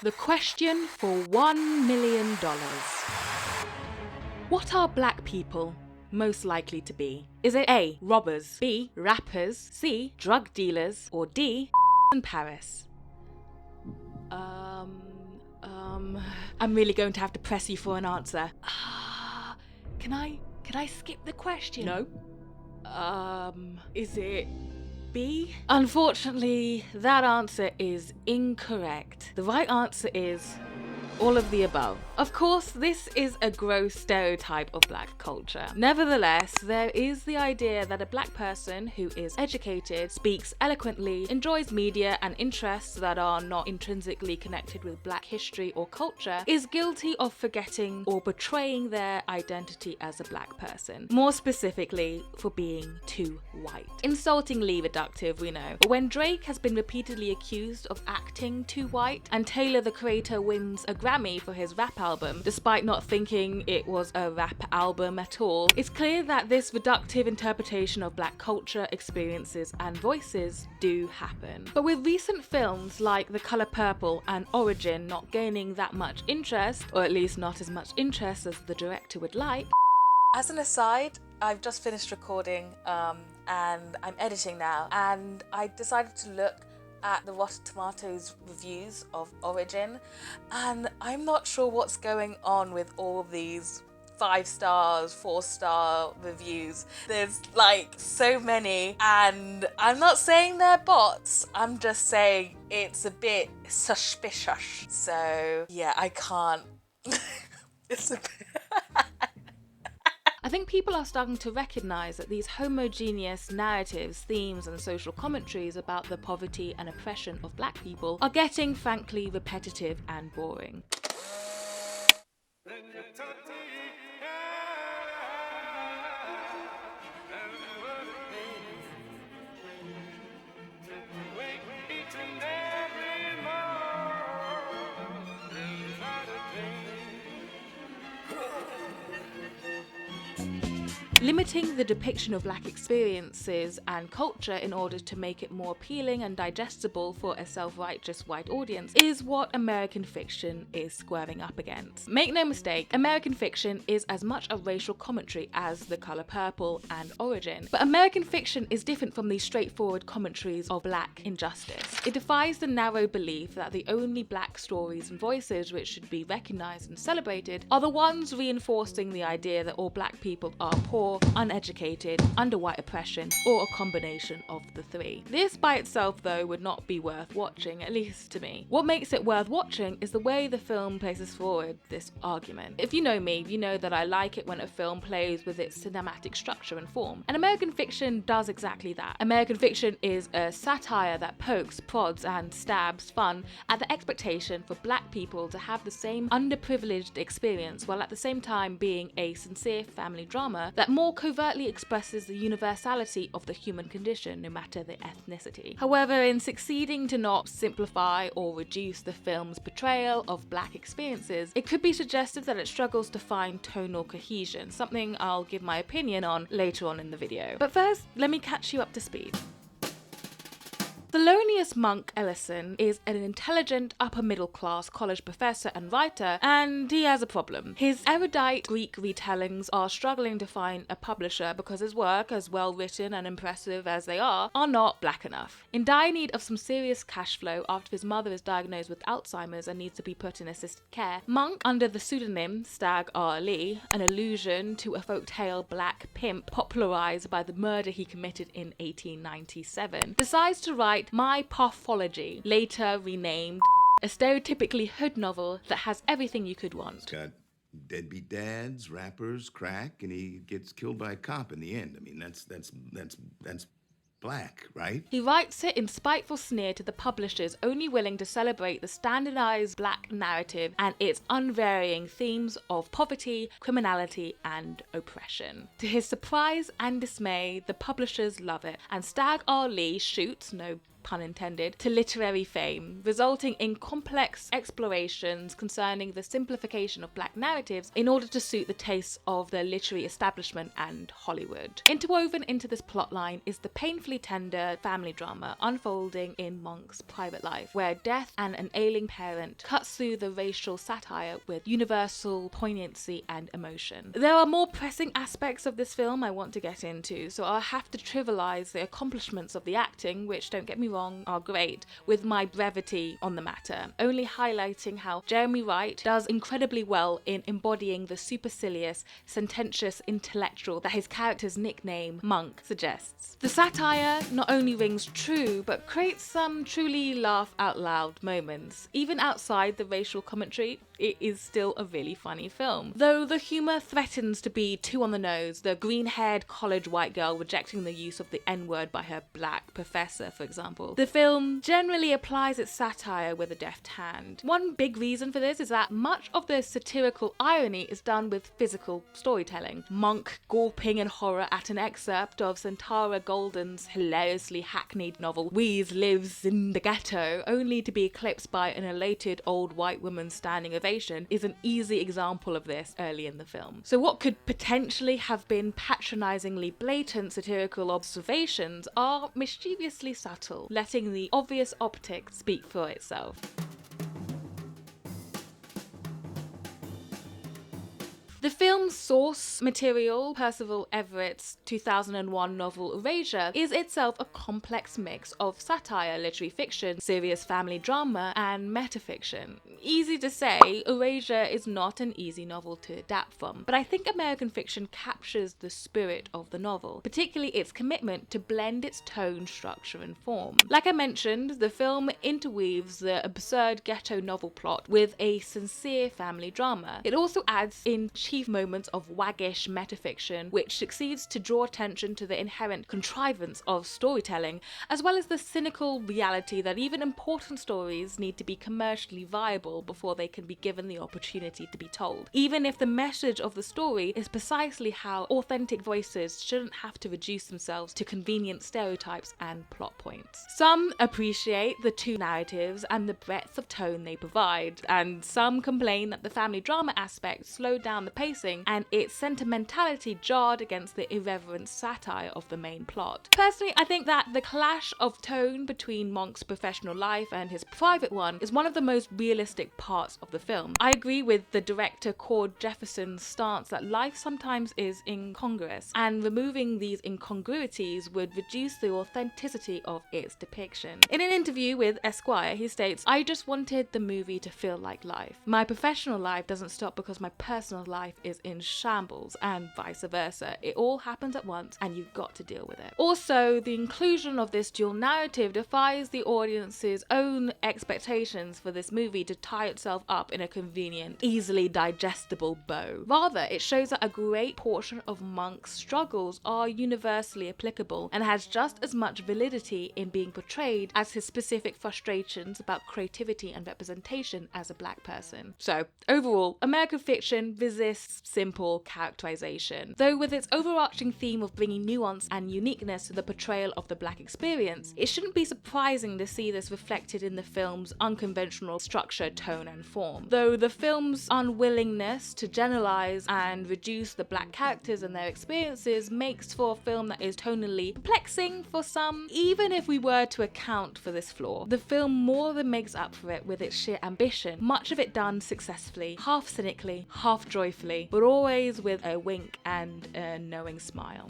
The question for $1 million. What are black people most likely to be? Is it A, robbers, B, rappers, C, drug dealers, or D, in Paris? I'm really going to have to press you for an answer. Can I skip the question? No. Is it B? Unfortunately, that answer is incorrect. The right answer is all of the above. Of course, this is a gross stereotype of black culture. Nevertheless, there is the idea that a black person who is educated, speaks eloquently, enjoys media and interests that are not intrinsically connected with black history or culture, is guilty of forgetting or betraying their identity as a black person. More specifically, for being too white. Insultingly reductive, we know. But when Drake has been repeatedly accused of acting too white, and Taylor the Creator wins a Grammy for his rap album, despite not thinking it was a rap album at all, it's clear that this reductive interpretation of black culture, experiences, and voices do happen. But with recent films like The Color Purple and Origin not gaining that much interest, or at least not as much interest as the director would like. As an aside, I've just finished recording and I'm editing now, and I decided to look at the Rotten Tomatoes reviews of Origin, and I'm not sure what's going on with all these 5 stars, 4-star reviews. There's like so many, and I'm not saying they're bots, I'm just saying it's a bit suspicious. So yeah, I can't. It's a bit. I think people are starting to recognise that these homogeneous narratives, themes, and social commentaries about the poverty and oppression of black people are getting frankly repetitive and boring. Limiting the depiction of black experiences and culture in order to make it more appealing and digestible for a self-righteous white audience is what American fiction is squaring up against. Make no mistake, American fiction is as much a racial commentary as The Color Purple and Origin. But American fiction is different from these straightforward commentaries of black injustice. It defies the narrow belief that the only black stories and voices which should be recognised and celebrated are the ones reinforcing the idea that all black people are poor, uneducated, under white oppression, or a combination of the three. This by itself, though, would not be worth watching, at least to me. What makes it worth watching is the way the film places forward this argument. If you know me, you know that I like it when a film plays with its cinematic structure and form, and American fiction does exactly that. American fiction is a satire that pokes, prods, and stabs fun at the expectation for black people to have the same underprivileged experience, while at the same time being a sincere family drama that more covertly expresses the universality of the human condition, no matter the ethnicity. However, in succeeding to not simplify or reduce the film's portrayal of black experiences, it could be suggested that it struggles to find tonal cohesion, something I'll give my opinion on later on in the video. But first, let me catch you up to speed. Thelonious Monk Ellison is an intelligent, upper-middle-class college professor and writer, and he has a problem. His erudite Greek retellings are struggling to find a publisher because his work, as well-written and impressive as they are not black enough. In dire need of some serious cash flow after his mother is diagnosed with Alzheimer's and needs to be put in assisted care, Monk, under the pseudonym Stagg R. Lee, an allusion to a folktale black pimp popularised by the murder he committed in 1897, decides to write My Pathology, later renamed, a stereotypically hood novel that has everything you could want. It's got deadbeat dads, rappers, crack, and he gets killed by a cop in the end. I mean, that's black, right? He writes it in spiteful sneer to the publishers only willing to celebrate the standardized black narrative and its unvarying themes of poverty, criminality, and oppression. To his surprise and dismay, the publishers love it, and Stagg R. Lee shoots, no pun intended, to literary fame, resulting in complex explorations concerning the simplification of black narratives in order to suit the tastes of the literary establishment and Hollywood. Interwoven into this plotline is the painfully tender family drama unfolding in Monk's private life, where death and an ailing parent cuts through the racial satire with universal poignancy and emotion. There are more pressing aspects of this film I want to get into, so I'll have to trivialize the accomplishments of the acting, which, don't get me wrong, are great, with my brevity on the matter, only highlighting how Jeremy Wright does incredibly well in embodying the supercilious, sententious intellectual that his character's nickname, Monk, suggests. The satire not only rings true, but creates some truly laugh out loud moments. Even outside the racial commentary, it is still a really funny film. Though the humour threatens to be too on the nose, the green-haired college white girl rejecting the use of the N-word by her black professor, for example, the film generally applies its satire with a deft hand. One big reason for this is that much of the satirical irony is done with physical storytelling. Monk gawping in horror at an excerpt of Santara Golden's hilariously hackneyed novel Wheeze Lives in the Ghetto, only to be eclipsed by an elated old white woman standing ovation, is an easy example of this early in the film. So what could potentially have been patronisingly blatant satirical observations are mischievously subtle, letting the obvious optics speak for itself. The film's source material, Percival Everett's 2001 novel Erasure, is itself a complex mix of satire, literary fiction, serious family drama, and metafiction. Easy to say, Erasure is not an easy novel to adapt from, but I think American Fiction captures the spirit of the novel, particularly its commitment to blend its tone, structure, and form. Like I mentioned, the film interweaves the absurd ghetto novel plot with a sincere family drama. It also adds in chief moments of waggish metafiction, which succeeds to draw attention to the inherent contrivance of storytelling, as well as the cynical reality that even important stories need to be commercially viable before they can be given the opportunity to be told, even if the message of the story is precisely how authentic voices shouldn't have to reduce themselves to convenient stereotypes and plot points. Some appreciate the two narratives and the breadth of tone they provide, and some complain that the family drama aspect slowed down the pacing and its sentimentality jarred against the irreverent satire of the main plot. Personally, I think that the clash of tone between Monk's professional life and his private one is one of the most realistic parts of the film. I agree with the director Cord Jefferson's stance that life sometimes is incongruous, and removing these incongruities would reduce the authenticity of its depiction. In an interview with Esquire, he states, "I just wanted the movie to feel like life. My professional life doesn't stop because my personal life is in shambles, and vice versa. It all happens at once and you've got to deal with it." Also, the inclusion of this dual narrative defies the audience's own expectations for this movie to tie itself up in a convenient, easily digestible bow. Rather, it shows that a great portion of Monk's struggles are universally applicable and has just as much validity in being portrayed as his specific frustrations about creativity and representation as a black person. So, overall, American Fiction resists simple characterization. Though with its overarching theme of bringing nuance and uniqueness to the portrayal of the black experience, it shouldn't be surprising to see this reflected in the film's unconventional structure, tone, and form. Though the film's unwillingness to generalize and reduce the black characters and their experiences makes for a film that is tonally perplexing for some. Even if we were to account for this flaw, the film more than makes up for it with its sheer ambition, much of it done successfully, half cynically, half joyfully, but always with a wink and a knowing smile.